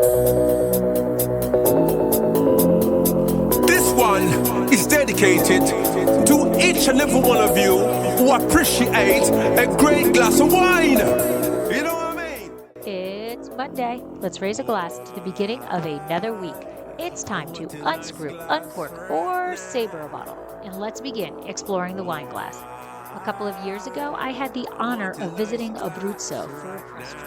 This one is dedicated to each and every one of you who appreciate a great glass of wine. You know what I mean? It's Monday. Let's raise a glass to the beginning of another week. It's time to unscrew, uncork, or saber a bottle. And let's begin exploring the wine glass. A couple of years ago, I had the honor of visiting Abruzzo for a press trip.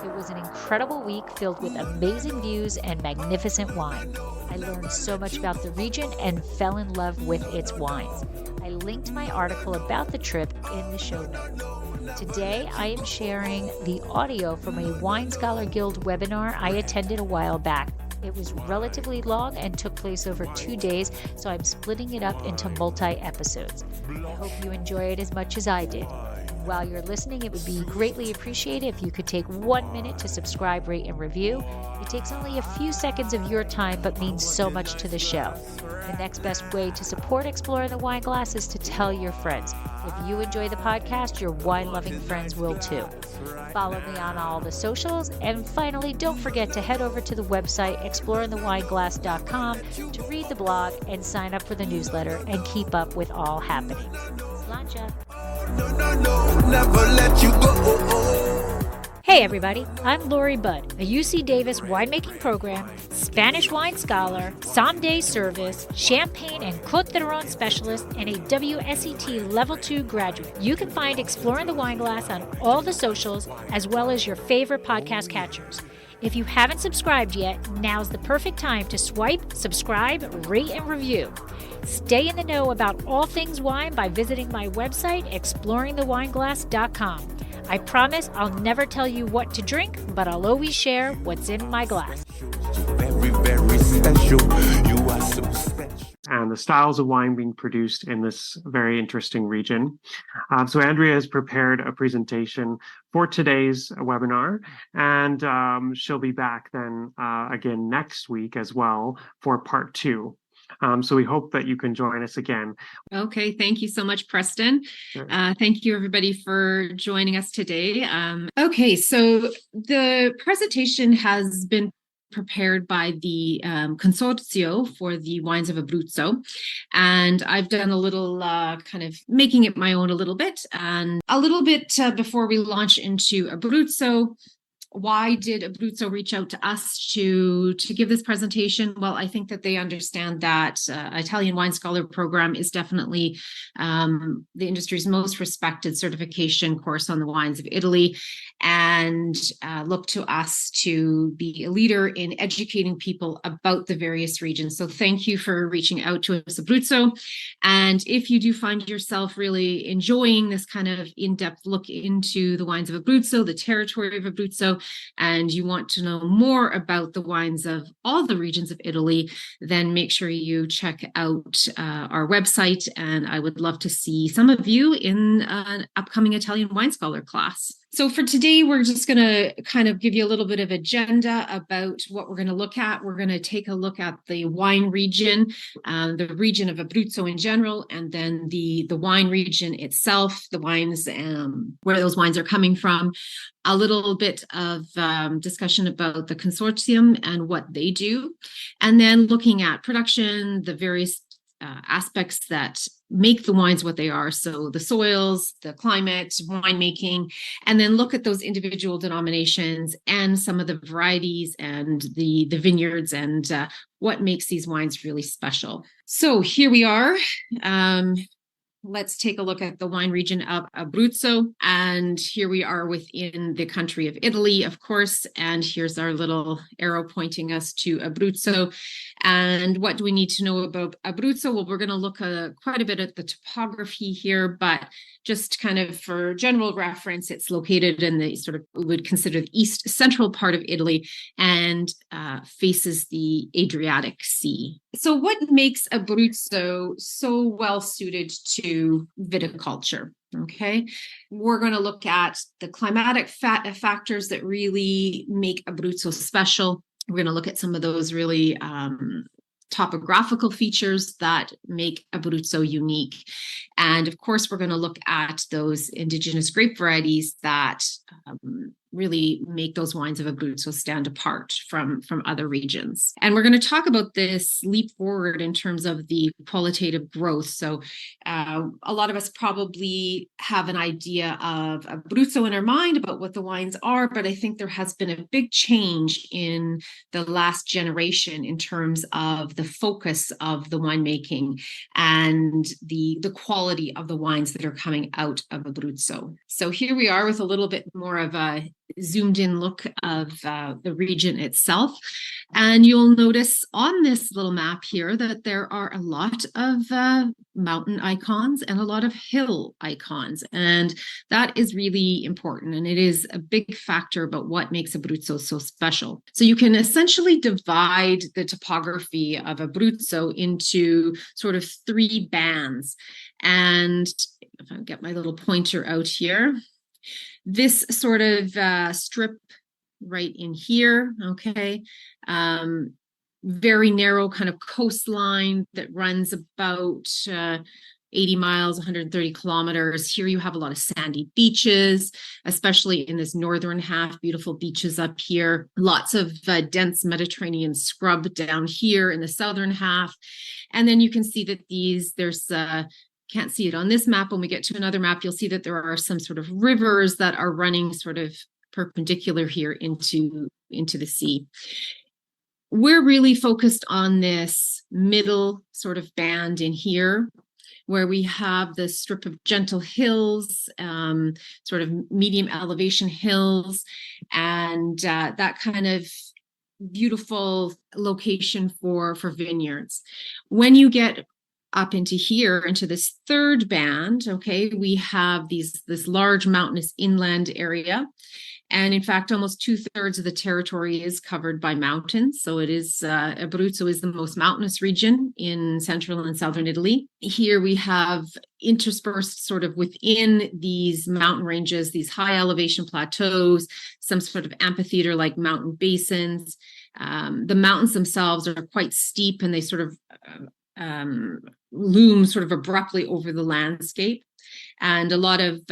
It was an incredible week filled with amazing views and magnificent wine. I learned so much about the region and fell in love with its wines. I linked my article about the trip in the show notes. Today, I am sharing the audio from a Wine Scholar Guild webinar I attended a while back. It was relatively long and took place over 2 days, so I'm splitting it up into multi-episodes. I hope you enjoy it as much as I did. While you're listening, it would be greatly appreciated if you could take 1 minute to subscribe, rate, and review. It takes only a few seconds of your time, but means so much to the show. The next best way to support Exploring the Wine Glass is to tell your friends. If you enjoy the podcast, your wine-loving friends will too. Follow me on all the socials. And finally, don't forget to head over to the website, exploringthewineglass.com, to read the blog and sign up for the newsletter and keep up with all happenings. Sláinte! No, never let you go. Hey everybody, I'm Lori Budd, a UC Davis winemaking program, Spanish wine scholar, sommelier service, champagne and Côte d'Aron specialist, and a WSET Level 2 graduate. You can find Exploring the Wine Glass on all the socials, as well as your favorite podcast catchers. If you haven't subscribed yet, now's the perfect time to swipe, subscribe, rate, and review. Stay in the know about all things wine by visiting my website, exploringthewineglass.com. I promise I'll never tell you what to drink, but I'll always share what's in my glass. Very, very special. You are so special. And the styles of wine being produced in this very interesting region. So Andrea has prepared a presentation for today's webinar, and she'll be back then again next week as well for part 2. So we hope that you can join us again. Okay, thank you so much, Preston. Sure. Thank you, everybody, for joining us today. Okay, so the presentation has been prepared by the Consorzio for the Wines of Abruzzo. And I've done a little kind of making it my own a little bit. And a little bit before we launch into Abruzzo, why did Abruzzo reach out to us to give this presentation? Well, I think that they understand that Italian Wine Scholar program is definitely the industry's most respected certification course on the wines of Italy, and look to us to be a leader in educating people about the various regions. So thank you for reaching out to us, Abruzzo. And if you do find yourself really enjoying this kind of in-depth look into the wines of Abruzzo, the territory of Abruzzo, and you want to know more about the wines of all the regions of Italy, then make sure you check out our website. And I would love to see some of you in an upcoming Italian Wine Scholar class. So for today, we're just going to kind of give you a little bit of agenda about what we're going to look at. We're going to take a look at the wine region, the region of Abruzzo in general, and then the wine region itself, the wines, where those wines are coming from. A little bit of discussion about the consortium and what they do, and then looking at production, the various aspects that make the wines what they are. So the soils, the climate, winemaking, and then look at those individual denominations and some of the varieties and the vineyards and what makes these wines really special. So here we are. Let's take a look at the wine region of Abruzzo. And here we are within the country of Italy, of course. And here's our little arrow pointing us to Abruzzo. And what do we need to know about Abruzzo? Well, we're going to look quite a bit at the topography here, but just kind of for general reference, it's located in the sort of, we would consider the east central part of Italy and faces the Adriatic Sea. So what makes Abruzzo so well suited to viticulture? Okay, we're going to look at the climatic factors that really make Abruzzo special. We're going to look at some of those really topographical features that make Abruzzo unique. And of course, we're going to look at those indigenous grape varieties that really make those wines of Abruzzo stand apart from other regions. And we're going to talk about this leap forward in terms of the qualitative growth. So a lot of us probably have an idea of Abruzzo in our mind about what the wines are, but I think there has been a big change in the last generation in terms of the focus of the winemaking and the quality of the wines that are coming out of Abruzzo. So here we are with a little bit more of a zoomed in look of the region itself. And you'll notice on this little map here that there are a lot of mountain icons and a lot of hill icons. And that is really important. And it is a big factor about what makes Abruzzo so special. So you can essentially divide the topography of Abruzzo into sort of 3 bands. And if I get my little pointer out here, this sort of strip right in here, okay, very narrow kind of coastline that runs about 80 miles, 130 kilometers. Here you have a lot of sandy beaches, especially in this northern half, beautiful beaches up here. Lots of dense Mediterranean scrub down here in the southern half. And then you can see that there's can't see it on this map. When we get to another map, you'll see that there are some sort of rivers that are running sort of perpendicular here into the sea. We're really focused on this middle sort of band in here, where we have the strip of gentle hills, sort of medium elevation hills, and that kind of beautiful location for vineyards. When you get up into here, into this third band, okay, we have this large mountainous inland area. And in fact, almost 2/3 of the territory is covered by mountains. So it is, Abruzzo is the most mountainous region in central and southern Italy. Here we have interspersed sort of within these mountain ranges, these high elevation plateaus, some sort of amphitheater-like mountain basins. The mountains themselves are quite steep and they sort of loom sort of abruptly over the landscape, and a lot of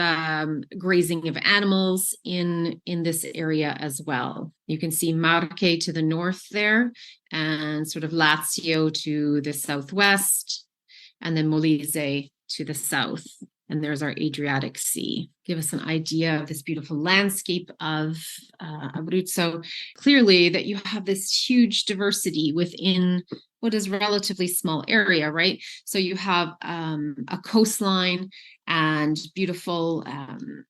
grazing of animals in this area as well. You can see Marche to the north there, and sort of Lazio to the southwest, and then Molise to the south. And there's our Adriatic Sea. Give us an idea of this beautiful landscape of Abruzzo. Clearly that you have this huge diversity within what is a relatively small area, right? So you have a coastline and beautiful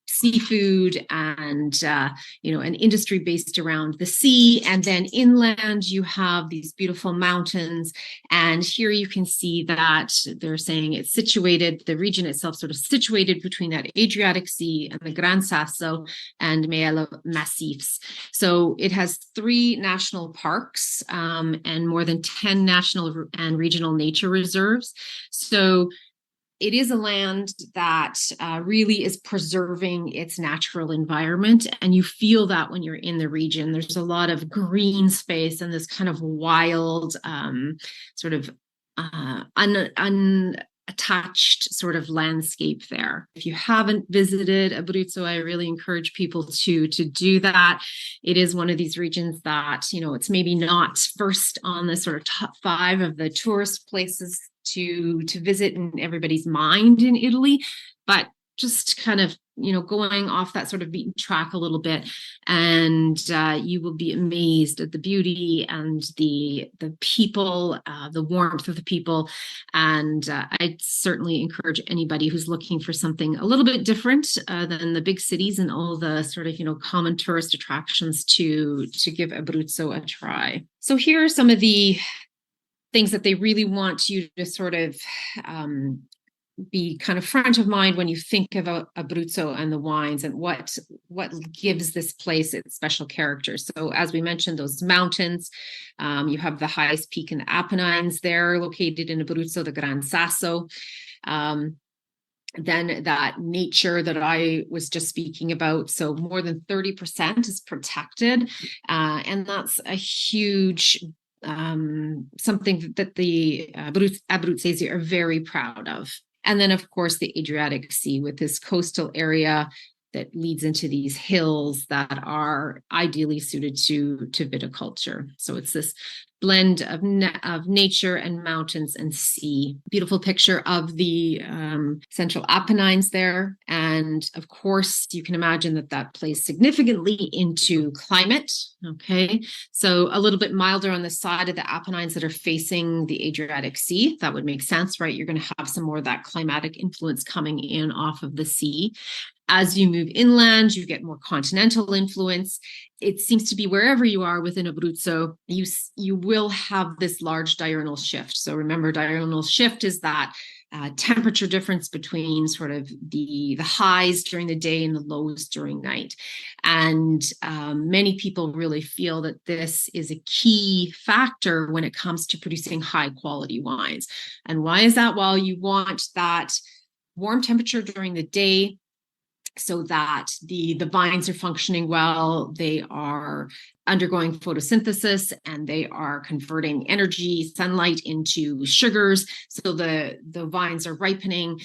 seafood and, an industry based around the sea. And then inland, you have these beautiful mountains. And here you can see that they're saying it's situated, the region itself sort of situated between that Adriatic Sea and the Gran Sasso and Maello Massifs. So it has 3 national parks and more than 10 national and regional nature reserves. So it is a land that really is preserving its natural environment. And you feel that when you're in the region. There's a lot of green space and this kind of wild, sort of unattached sort of landscape there. If you haven't visited Abruzzo, I really encourage people to do that. It is one of these regions that, it's maybe not first on the sort of top 5 of the tourist places to visit in everybody's mind in Italy, but just kind of, going off that sort of beaten track a little bit, and you will be amazed at the beauty and the people, the warmth of the people. And I certainly encourage anybody who's looking for something a little bit different than the big cities and all the sort of, common tourist attractions to give Abruzzo a try. So here are some of the things that they really want you to sort of be kind of front of mind when you think about Abruzzo and the wines and what gives this place its special character. So as we mentioned, those mountains, you have the highest peak in the Apennines there located in Abruzzo, the Gran Sasso. Then that nature that I was just speaking about. So more than 30% is protected. And that's a huge something that the Abruzzesi are very proud of. And then, of course, the Adriatic Sea with this coastal area that leads into these hills that are ideally suited to viticulture. So it's this blend of nature and mountains and sea. Beautiful picture of the Central Apennines there. And of course, you can imagine that plays significantly into climate. Okay, so a little bit milder on the side of the Apennines that are facing the Adriatic Sea. That would make sense, right? You're going to have some more of that climatic influence coming in off of the sea. As you move inland, you get more continental influence. It seems to be wherever you are within Abruzzo, you will have this large diurnal shift. So remember, diurnal shift is that temperature difference between sort of the highs during the day and the lows during night. And many people really feel that this is a key factor when it comes to producing high quality wines. And why is that? Well, you want that warm temperature during the day, so that the vines are functioning well, they are undergoing photosynthesis, and they are converting energy, sunlight into sugars. So the vines are ripening.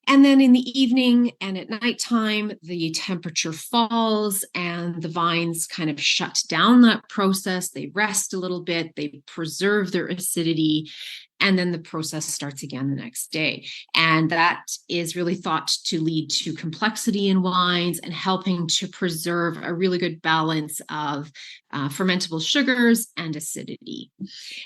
And then in the evening and at nighttime, the temperature falls and the vines kind of shut down that process. They rest a little bit, they preserve their acidity, and then the process starts again the next day. And that is really thought to lead to complexity in wines and helping to preserve a really good balance of fermentable sugars and acidity.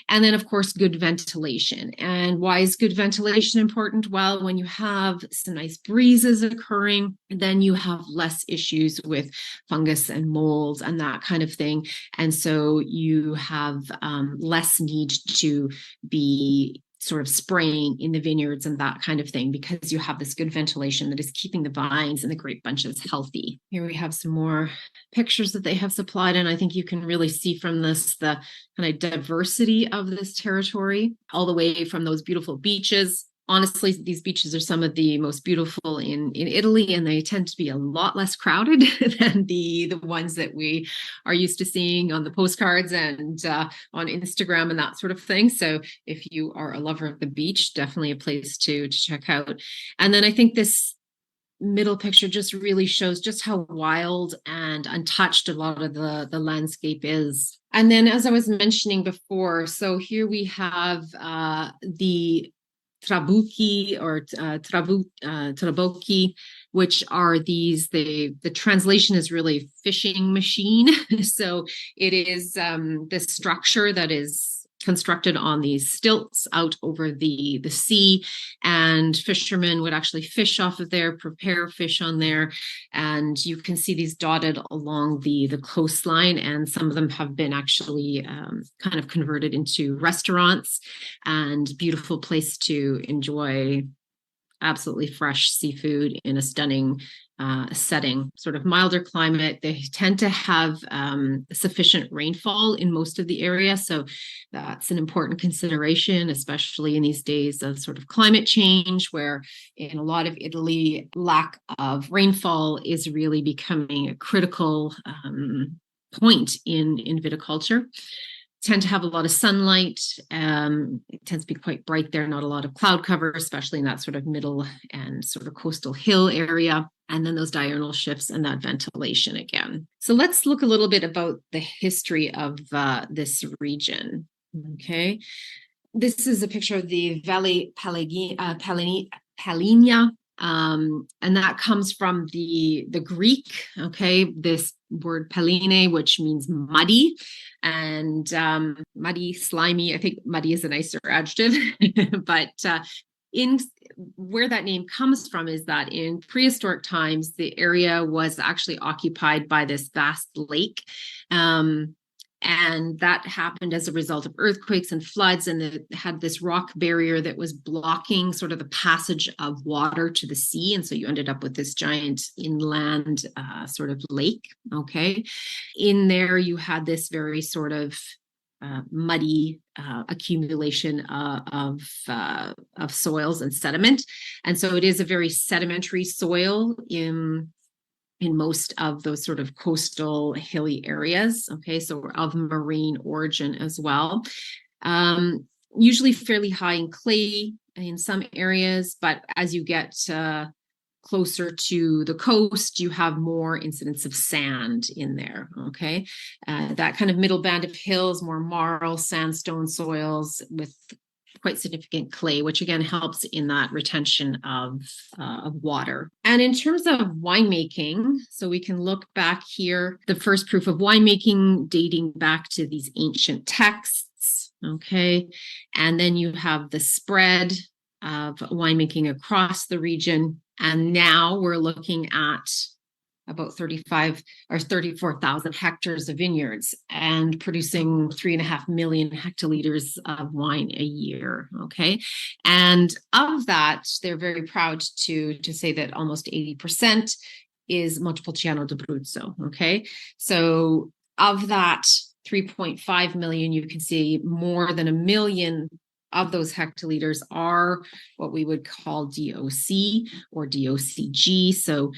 And then, of course, good ventilation. And why is good ventilation important? Well, when you have some nice breezes occurring, then you have less issues with fungus and molds and that kind of thing. And so you have less need to be sort of spraying in the vineyards and that kind of thing, because you have this good ventilation that is keeping the vines and the grape bunches healthy. Here we have some more pictures that they have supplied, and I think you can really see from this the kind of diversity of this territory, all the way from those beautiful beaches. Honestly, these beaches are some of the most beautiful in Italy, and they tend to be a lot less crowded than the ones that we are used to seeing on the postcards and on Instagram and that sort of thing. So if you are a lover of the beach, definitely a place to check out. And then I think this middle picture just really shows just how wild and untouched a lot of the landscape is. And then, as I was mentioning before, so here we have the trabucchi or trabocchi, which are these, the translation is really fishing machine. So it is this structure that is constructed on these stilts out over the sea, and fishermen would actually fish off of there, prepare fish on there, and you can see these dotted along the coastline, and some of them have been actually kind of converted into restaurants, and beautiful place to enjoy absolutely fresh seafood in a stunning setting. Sort of milder climate. They tend to have sufficient rainfall in most of the area, so that's an important consideration, especially in these days of sort of climate change, where in a lot of Italy, lack of rainfall is really becoming a critical point in viticulture. Tend to have a lot of sunlight. It tends to be quite bright there, not a lot of cloud cover, especially in that sort of middle and sort of coastal hill area. And then those diurnal shifts and that ventilation again. So let's look a little bit about the history of this region. Okay. This is a picture of the Valle Palenia. And that comes from the Greek, okay, this word paline, which means muddy, and muddy, slimy. I think muddy is a nicer adjective, but in where that name comes from is that in prehistoric times, the area was actually occupied by this vast lake. And that happened as a result of earthquakes and floods, and it had this rock barrier that was blocking sort of the passage of water to the sea. And so you ended up with this giant inland sort of lake. Okay. In there, you had this very sort of muddy accumulation of soils and sediment. And so it is a very sedimentary soil in most of those sort of coastal hilly areas. Okay, so of marine origin as well. Usually fairly high in clay in some areas, but as you get closer to the coast, you have more incidence of sand in there, okay? That kind of middle band of hills, more marl, sandstone soils with quite significant clay, which again helps in that retention of water. And in terms of winemaking, so we can look back here, the first proof of winemaking dating back to these ancient texts, okay? And then you have the spread of winemaking across the region. And now we're looking at about 35 or 34,000 hectares of vineyards and producing 3.5 million hectoliters of wine a year. Okay. And of that, they're very proud to say that almost 80% is Montepulciano d'Abruzzo. Okay. So of that 3.5 million, you can see more than 1 million of those hectoliters are what we would call DOC or DOCG, so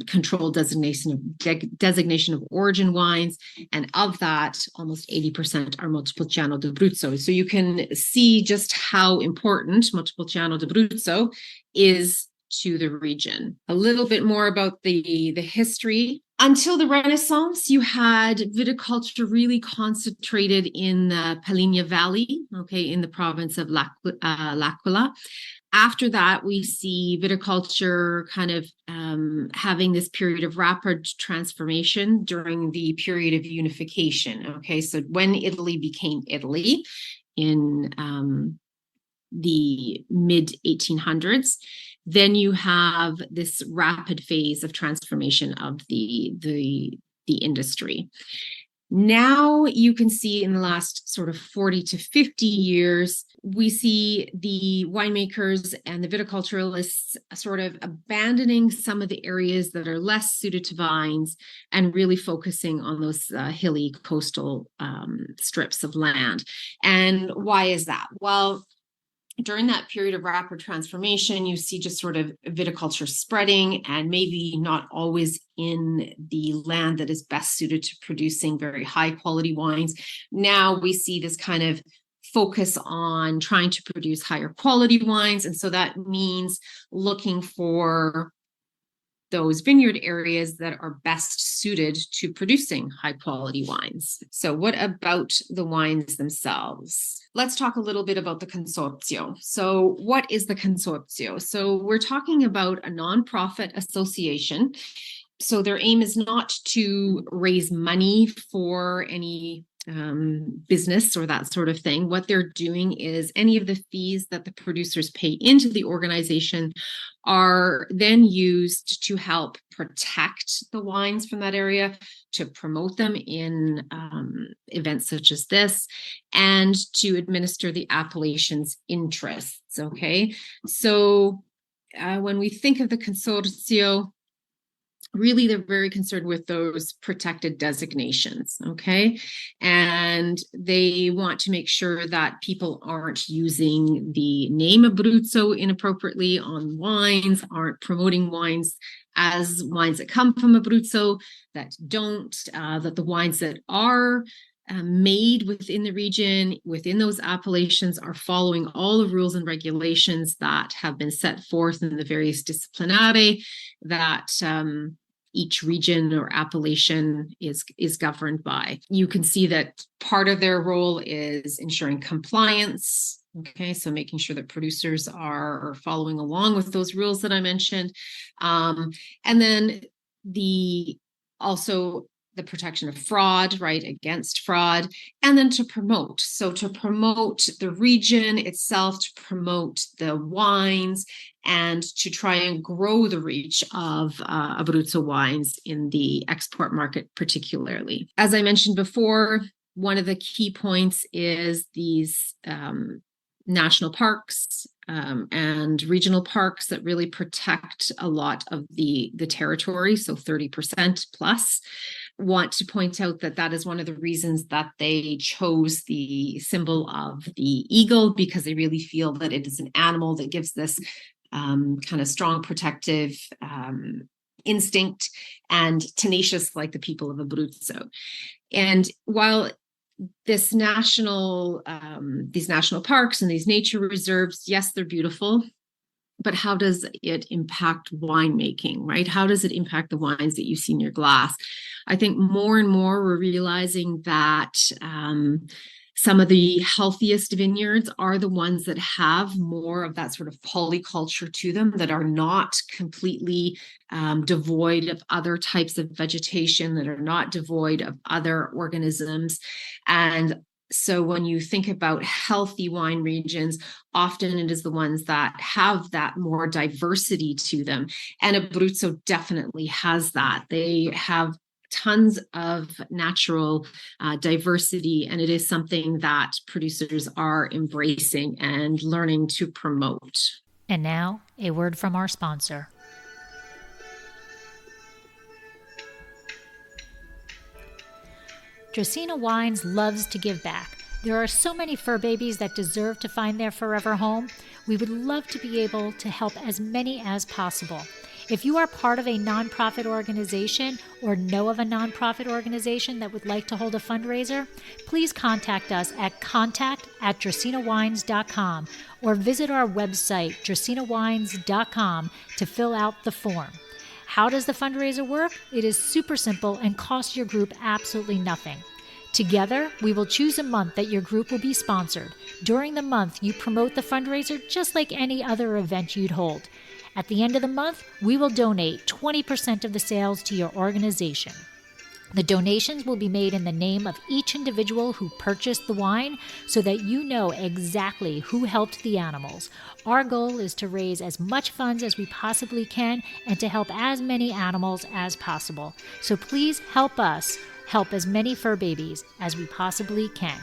controlled designation of origin wines, and of that, almost 80% are Montepulciano d'Abruzzo. So you can see just how important Montepulciano d'Abruzzo is to the region. A little bit more about the history. Until the Renaissance, you had viticulture really concentrated in the Paligna Valley, okay, in the province of L'Aquila. After that, we see viticulture kind of having this period of rapid transformation during the period of unification. Okay, so when Italy became Italy in the mid 1800s, then you have this rapid phase of transformation of the industry. Now you can see in the last sort of 40 to 50 years, we see the winemakers and the viticulturalists sort of abandoning some of the areas that are less suited to vines and really focusing on those hilly coastal strips of land. And why is that? Well, during that period of rapid transformation, you see just sort of viticulture spreading and maybe not always in the land that is best suited to producing very high quality wines. Now we see this kind of focus on trying to produce higher quality wines. And so that means looking for those vineyard areas that are best suited to producing high quality wines. So what about the wines themselves? Let's talk a little bit about the consorzio. So what is the consorzio? So we're talking about a nonprofit association. So their aim is not to raise money for any business or that sort of thing. What they're doing is any of the fees that the producers pay into the organization are then used to help protect the wines from that area, to promote them in events such as this, and to administer the appellation's interests. Okay, so when we think of the consorzio, really, they're very concerned with those protected designations, okay? And they want to make sure that people aren't using the name Abruzzo inappropriately on wines, aren't promoting wines as wines that come from Abruzzo, that don't, that the wines that are made within the region, within those appellations, are following all the rules and regulations that have been set forth in the various disciplinari that each region or appellation is governed by. You can see that part of their role is ensuring compliance. Okay, so making sure that producers are following along with those rules that I mentioned. And then also the protection of fraud, right, against fraud, and then to promote. So to promote the region itself, to promote the wines, and to try and grow the reach of Abruzzo wines in the export market particularly. As I mentioned before, one of the key points is these national parks and regional parks that really protect a lot of the territory, so 30% plus. Want to point out that that is one of the reasons that they chose the symbol of the eagle, because they really feel that it is an animal that gives this kind of strong protective instinct and tenacious like the people of Abruzzo. And while these national parks and these nature reserves, yes, they're beautiful. but how does it impact winemaking, right? How does it impact the wines that you see in your glass? I think more and more we're realizing that some of the healthiest vineyards are the ones that have more of that sort of polyculture to them, that are not completely devoid of other types of vegetation, that are not devoid of other organisms. And so when you think about healthy wine regions, often it is the ones that have that more diversity to them. And Abruzzo definitely has that. They have tons of natural diversity, and it is something that producers are embracing and learning to promote. And now, a word from our sponsor. Dracaena Wines loves to give back. There are so many fur babies that deserve to find their forever home. We would love to be able to help as many as possible. If you are part of a nonprofit organization or know of a nonprofit organization that would like to hold a fundraiser, please contact us at contact@dracaenawines.com or visit our website, dracaenawines.com, to fill out the form. How does the fundraiser work? It is super simple and costs your group absolutely nothing. Together, we will choose a month that your group will be sponsored. During the month, you promote the fundraiser just like any other event you'd hold. At the end of the month, we will donate 20% of the sales to your organization. The donations will be made in the name of each individual who purchased the wine so that you know exactly who helped the animals. Our goal is to raise as much funds as we possibly can and to help as many animals as possible. So please help us help as many fur babies as we possibly can.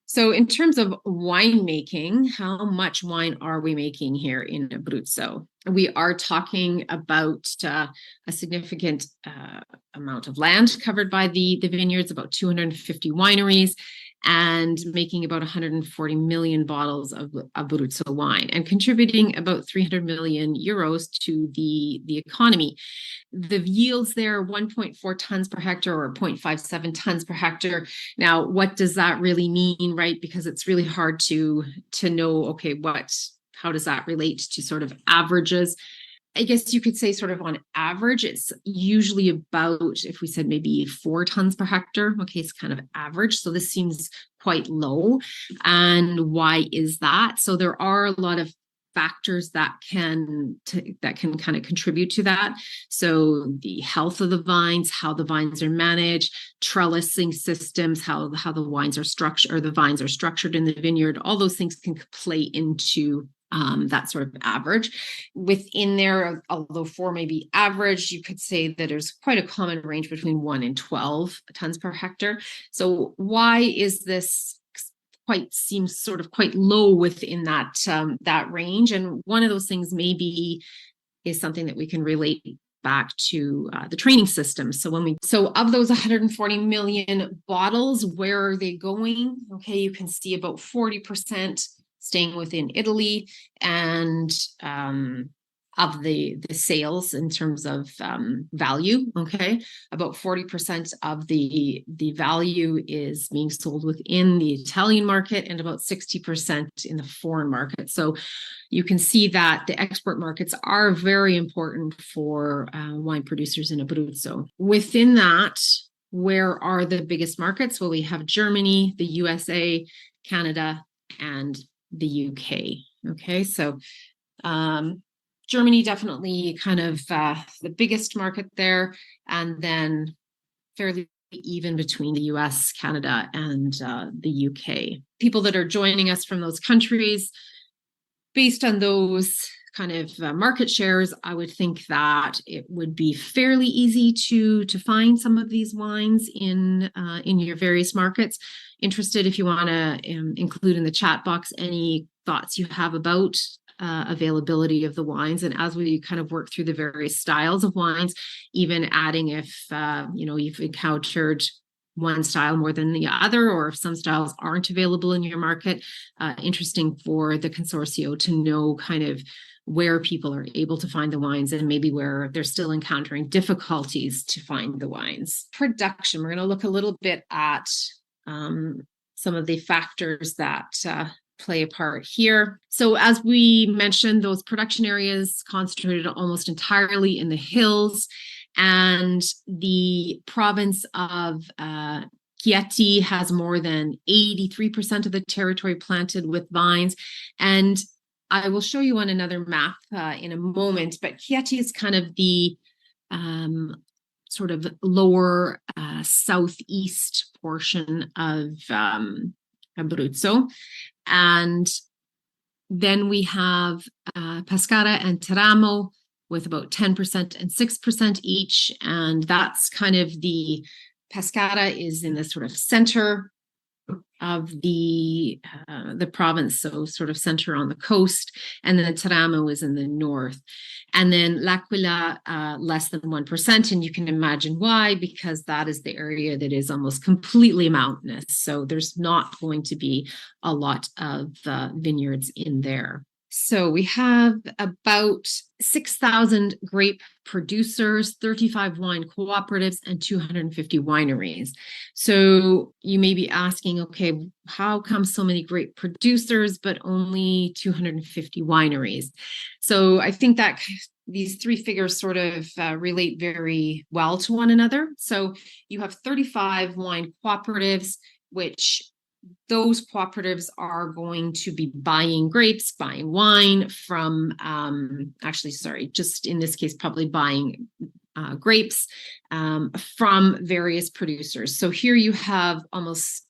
So in terms of winemaking, how much wine are we making here in Abruzzo? We are talking about a significant amount of land covered by the vineyards, about 250 wineries, and making about 140 million bottles of Abruzzo wine, and contributing about 300 million euros to the economy. The yields there, 1.4 tons per hectare or 0.57 tons per hectare. Now, what does that really mean, right? Because it's really hard to know, okay, how does that relate to sort of averages? I guess you could say sort of on average, it's usually about, if we said maybe 4 tons per hectare, okay, it's kind of average. So this seems quite low. And why is that? So there are a lot of factors that can kind of contribute to that. So the health of the vines, how the vines are managed, trellising systems, how the wines are structured, or the vines are structured in the vineyard, all those things can play into that sort of average. Within there, although 4 may be average, you could say that there's quite a common range between 1 and 12 tons per hectare. So why is this seems sort of quite low within that range? And one of those things maybe is something that we can relate back to the training system. So of those 140 million bottles, where are they going? Okay, you can see about 40% staying within Italy, and of the sales in terms of value, okay, about 40% of the value is being sold within the Italian market and about 60% in the foreign market. So you can see that the export markets are very important for wine producers in Abruzzo. Within that, where are the biggest markets? Well, we have Germany, the USA, Canada, and the UK. Okay, so Germany definitely kind of the biggest market there, and then fairly even between the US, Canada, and the UK. People that are joining us from those countries, based on those kind of market shares, I would think that it would be fairly easy to find some of these wines in your various markets. Interested if you want to include in the chat box any thoughts you have about availability of the wines, and as we kind of work through the various styles of wines, even adding if you've encountered one style more than the other, or if some styles aren't available in your market. Interesting for the consortio to know kind of where people are able to find the wines and maybe where they're still encountering difficulties to find the wines. Production, we're going to look a little bit at some of the factors that play a part here. So as we mentioned, those production areas concentrated almost entirely in the hills, and the province of Chieti has more than 83% of the territory planted with vines. And I will show you on another map in a moment, but Chieti is kind of the sort of lower southeast portion of Abruzzo. And then we have Pescara and Teramo with about 10% and 6% each. And that's kind of the Pescara is in the sort of center of the province, so sort of center on the coast, and then Teramo is in the north. And then L'Aquila, less than 1%, and you can imagine why, because that is the area that is almost completely mountainous. So there's not going to be a lot of vineyards in there. So we have about 6,000 grape producers, 35 wine cooperatives, and 250 wineries. So you may be asking, okay, how come so many grape producers, but only 250 wineries? So I think that these three figures sort of relate very well to one another. So you have 35 wine cooperatives, which those cooperatives are going to be buying grapes, buying wine from, just in this case, probably buying grapes from various producers. So here you have almost,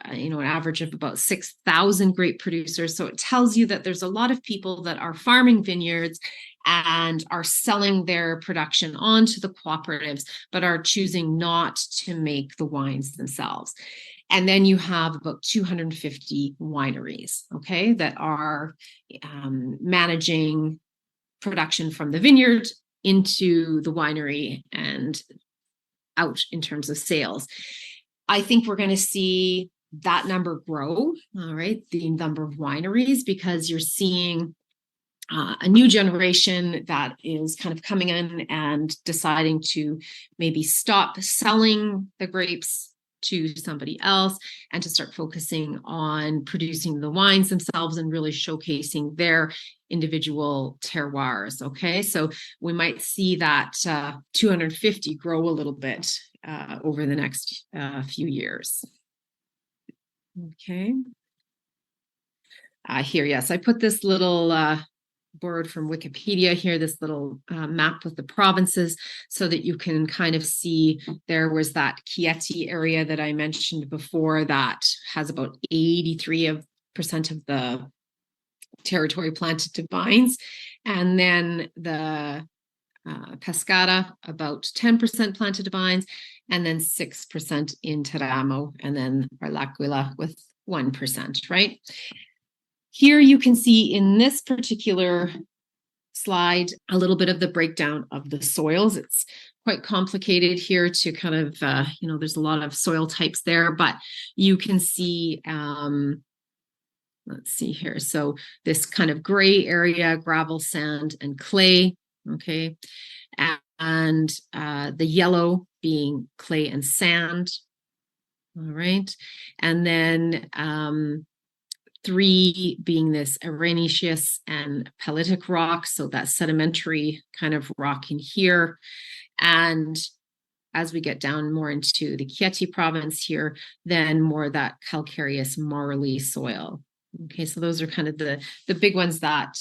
an average of about 6,000 grape producers. So it tells you that there's a lot of people that are farming vineyards and are selling their production onto the cooperatives, but are choosing not to make the wines themselves. And then you have about 250 wineries, okay, that are managing production from the vineyard into the winery and out in terms of sales. I think we're going to see that number grow, all right, the number of wineries, because you're seeing a new generation that is kind of coming in and deciding to maybe stop selling the grapes to somebody else and to start focusing on producing the wines themselves and really showcasing their individual terroirs. Okay, so we might see that 250 grow a little bit over the next few years. Okay. Here, yes, I put this little board from Wikipedia here, this little map with the provinces, so that you can kind of see there was that Chieti area that I mentioned before that has about 83% of the territory planted to vines, and then the Pescara about 10% planted to vines, and then 6% in Teramo, and then L'Aquila with 1%, right? Here you can see in this particular slide a little bit of the breakdown of the soils. It's quite complicated here to kind of, there's a lot of soil types there, but you can see, let's see here. So this kind of gray area, gravel, sand, and clay, okay? And the yellow being clay and sand, all right? And then 3 being this arenaceous and pelitic rock, so that sedimentary kind of rock in here. And as we get down more into the Chieti province here, then more that calcareous marly soil. Okay, so those are kind of the big ones that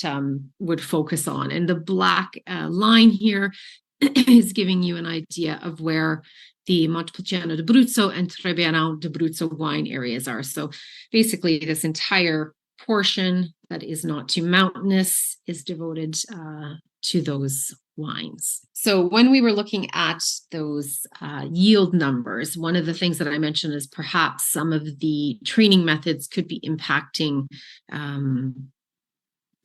would focus on. And the black line here is giving you an idea of where the Montepulciano d'Abruzzo and Trebbiano d'Abruzzo wine areas are. So basically this entire portion that is not too mountainous is devoted to those wines. So when we were looking at those yield numbers, one of the things that I mentioned is perhaps some of the training methods could be impacting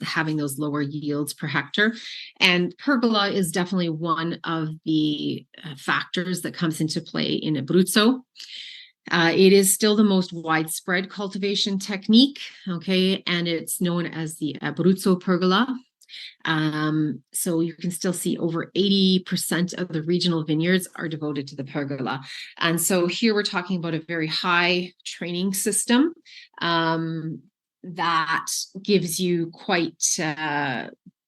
having those lower yields per hectare. And pergola is definitely one of the factors that comes into play in Abruzzo. It is still the most widespread cultivation technique, okay, and it's known as the Abruzzo pergola. So you can still see over 80% of the regional vineyards are devoted to the pergola. And so here we're talking about a very high training system. that gives you quite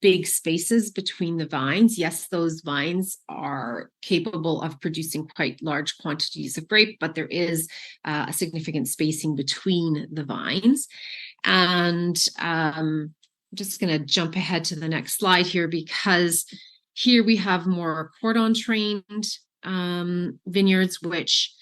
big spaces between the vines. Yes, those vines are capable of producing quite large quantities of grape, but there is a significant spacing between the vines. And I'm just going to jump ahead to the next slide here, because here we have more cordon trained vineyards, which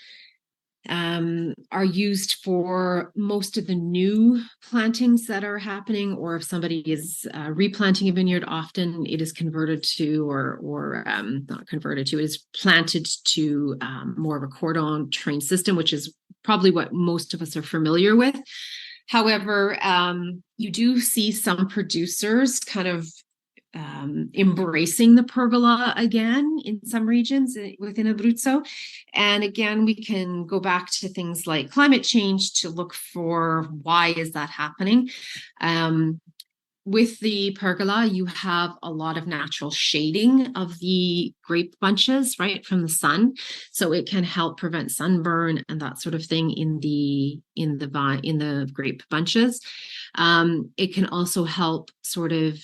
are used for most of the new plantings that are happening, or if somebody is replanting a vineyard, often it is converted to, or not converted to, it is planted to more of a cordon train system, which is probably what most of us are familiar with. However, you do see some producers kind of embracing the pergola again in some regions within Abruzzo. And again, we can go back to things like climate change to look for why is that happening. With the pergola, you have a lot of natural shading of the grape bunches, right, from the sun, so it can help prevent sunburn and that sort of thing in the grape bunches. It can also help sort of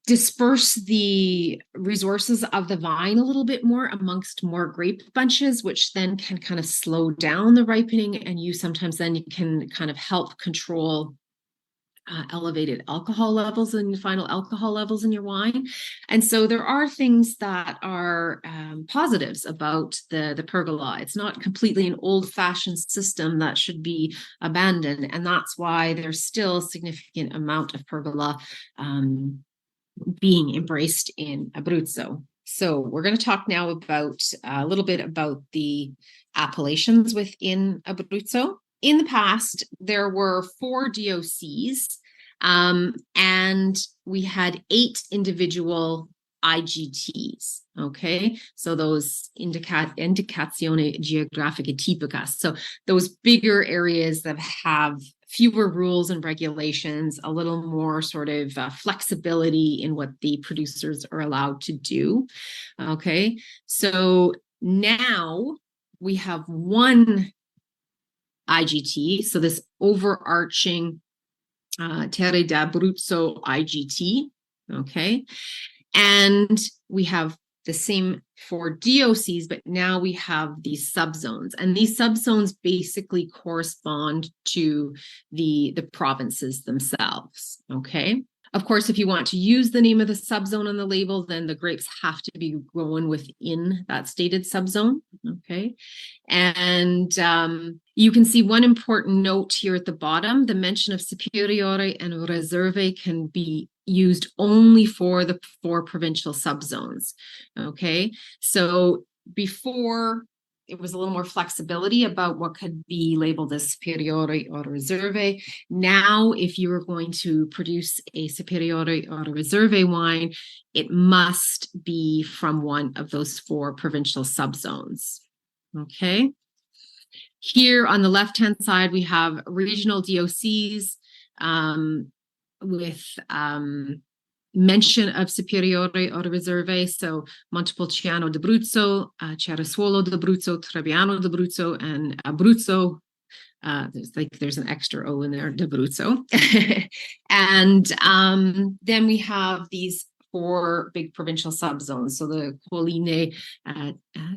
disperse the resources of the vine a little bit more amongst more grape bunches, which then can kind of slow down the ripening, and you can kind of help control elevated alcohol levels and final alcohol levels in your wine. And so there are things that are positives about the pergola. It's not completely an old-fashioned system that should be abandoned, and that's why there's still a significant amount of pergola being embraced in Abruzzo. So we're going to talk now about a little bit about the appellations within Abruzzo. In the past, there were 4 DOCs, and we had 8 individual IGTs. Okay, so those Indicazione Geografiche Tipica. So those bigger areas that have fewer rules and regulations, a little more sort of flexibility in what the producers are allowed to do. Okay, so now we have one IGT, so this overarching Terre d'Abruzzo IGT, okay? And we have the same 4 DOCs, but now we have these subzones, and these subzones basically correspond to the provinces themselves, okay? Of course, if you want to use the name of the subzone on the label, then the grapes have to be grown within that stated subzone, okay? And you can see one important note here at the bottom. The mention of Superiore and Reserve can be used only for the 4 provincial subzones, okay? So before, it was a little more flexibility about what could be labeled as Superiore or Reserve. Now, if you are going to produce a Superiore or a Reserve wine, it must be from one of those 4 provincial subzones. Okay. Here on the left-hand side, we have regional DOCs with mention of Superiore or Reserve, so Montepulciano d'Abruzzo, Ceresolo d'Abruzzo, Trebbiano d'Abruzzo, and Abruzzo. There's an extra O in there, d'Abruzzo. And then we have these 4 big provincial subzones. So the Colline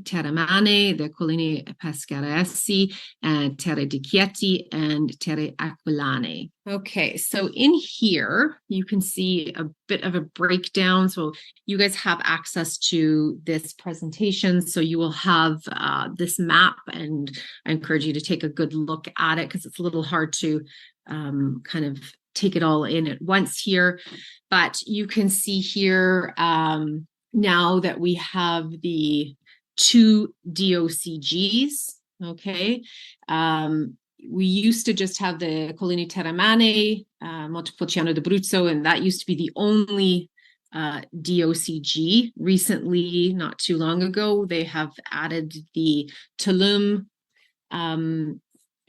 Terramane, the Colline Pescaresi, and Terre di Chieti, and Terre Aquilane. Okay, so in here, you can see a bit of a breakdown. So you guys have access to this presentation. So you will have this map, and I encourage you to take a good look at it, because it's a little hard to kind of take it all in at once here. But you can see here now that we have the 2 DOCGs, okay? We used to just have the Colline Terramane, Montepulciano d'Abruzzo, and that used to be the only DOCG. Recently, not too long ago, they have added the Tulum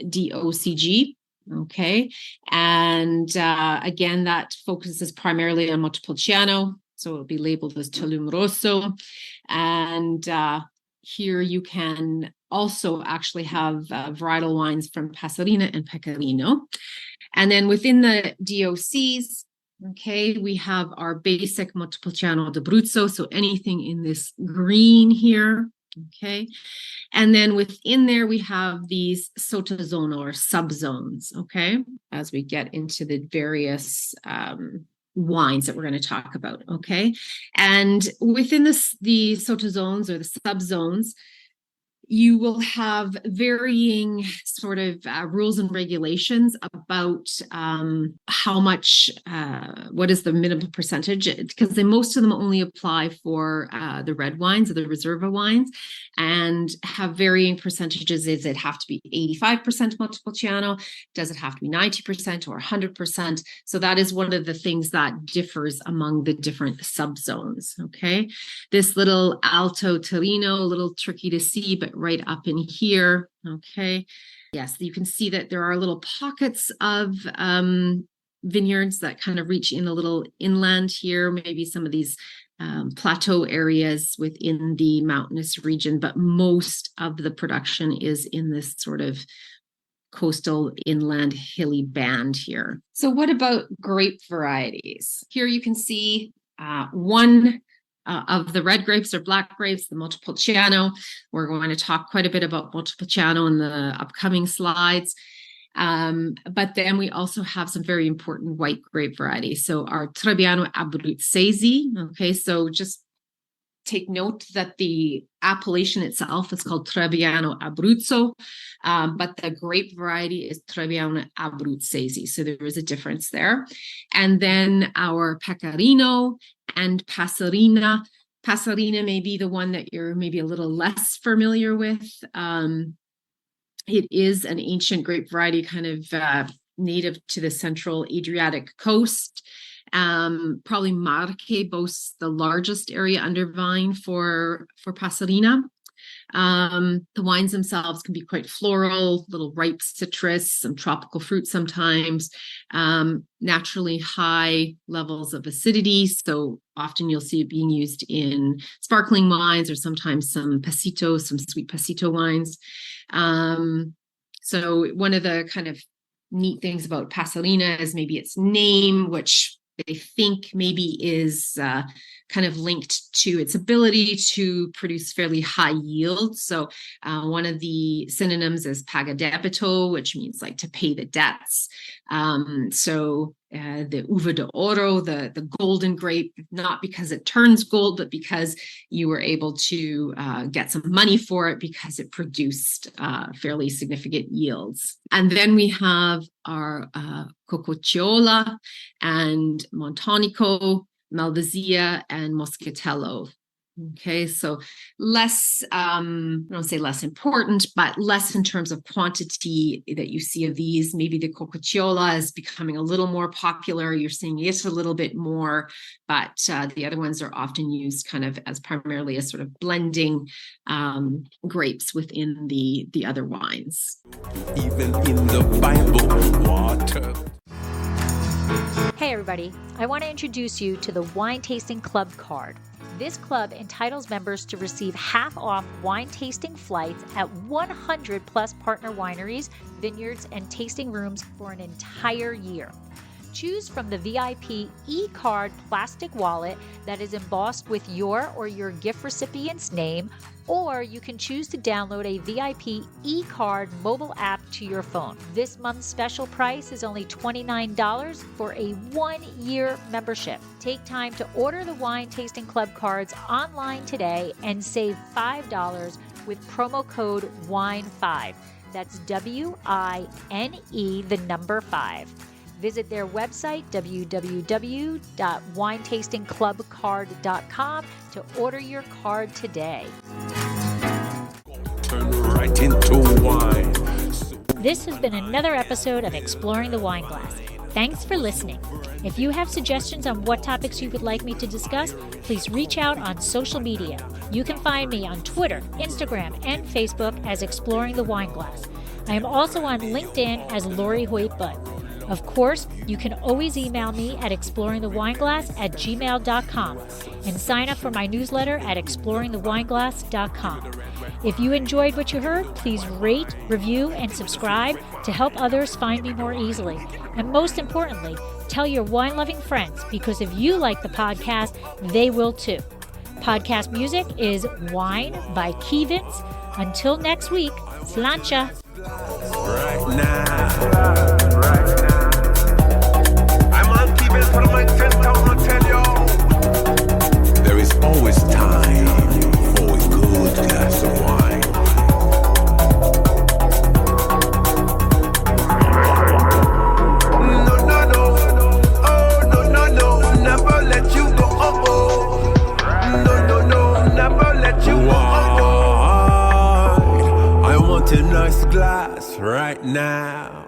DOCG. Okay, and again, that focuses primarily on Montepulciano, so it'll be labeled as Tulum Rosso. And here you can also actually have varietal wines from Passerina and Pecorino. And then within the DOCs, okay, we have our basic Montepulciano d'Abruzzo, so anything in this green here, okay. And then within there, we have these sottozone or subzones, okay, as we get into the various wines that we're going to talk about, okay. And within the sotozones or the subzones, you will have varying sort of rules and regulations about how much, what is the minimum percentage, because most of them only apply for the red wines or the Reserva wines, and have varying percentages. Does it have to be 85% Montepulciano? Does it have to be 90% or 100%? So that is one of the things that differs among the different subzones, okay? This little Alto Torino, a little tricky to see, but right up in here, okay. Yes, you can see that there are little pockets of vineyards that kind of reach in a little inland here, maybe some of these plateau areas within the mountainous region, but most of the production is in this sort of coastal inland hilly band here. So what about grape varieties? Here you can see one of the red grapes or black grapes, the Montepulciano. We're going to talk quite a bit about Montepulciano in the upcoming slides. But then we also have some very important white grape varieties. So our Trebbiano Abruzzese, okay, so just take note that the appellation itself is called Trebbiano Abruzzo, but the grape variety is Trebbiano Abruzzese. So there is a difference there. And then our Pecorino and Passerina. Passerina may be the one that you're maybe a little less familiar with. It is an ancient grape variety, kind of native to the central Adriatic coast. Probably Marche boasts the largest area under vine for Passerina. The wines themselves can be quite floral, little ripe citrus, some tropical fruit sometimes, naturally high levels of acidity. So often you'll see it being used in sparkling wines or sometimes some pasito, some sweet pasito wines. So one of the kind of neat things about Passerina is maybe its name, which they think maybe is kind of linked to its ability to produce fairly high yields. So one of the synonyms is paga debito, which means like to pay the debts. The uva de oro, the golden grape, not because it turns gold, but because you were able to get some money for it because it produced fairly significant yields. And then we have our Cococciola and Montonico, Malvasia, and Moscatello. Okay, so less, I don't say less important, but less in terms of quantity that you see of these. Maybe the Cococciola is becoming a little more popular. You're seeing it a little bit more, but the other ones are often used kind of as primarily as sort of blending grapes within the other wines. Even in the Bible, water. Hey everybody, I want to introduce you to the Wine Tasting Club card. This club entitles members to receive half off wine tasting flights at 100 plus partner wineries, vineyards, and tasting rooms for an entire year. Choose from the VIP e-card plastic wallet that is embossed with your or your gift recipient's name, or you can choose to download a VIP e-card mobile app to your phone. This month's special price is only $29 for a 1-year membership. Take time to order the Wine Tasting Club cards online today and save $5 with promo code WINE5. That's WINE, the number 5. Visit their website, www.winetastingclubcard.com, to order your card today. Turn right into wine. This has been another episode of Exploring the Wine Glass. Thanks for listening. If you have suggestions on what topics you would like me to discuss, please reach out on social media. You can find me on Twitter, Instagram, and Facebook as Exploring the Wine Glass. I am also on LinkedIn as Lori Hoyt-Budd. Of course, you can always email me at exploringthewineglass@gmail.com and sign up for my newsletter at exploringthewineglass.com. If you enjoyed what you heard, please rate, review, and subscribe to help others find me more easily. And most importantly, tell your wine-loving friends, because if you like the podcast, they will too. Podcast music is Wine by Kevins. Until next week, slancha. Right now. I'm on Kevins for my 10,000 tell you. There is always time for a good glass of wine. A nice glass right now.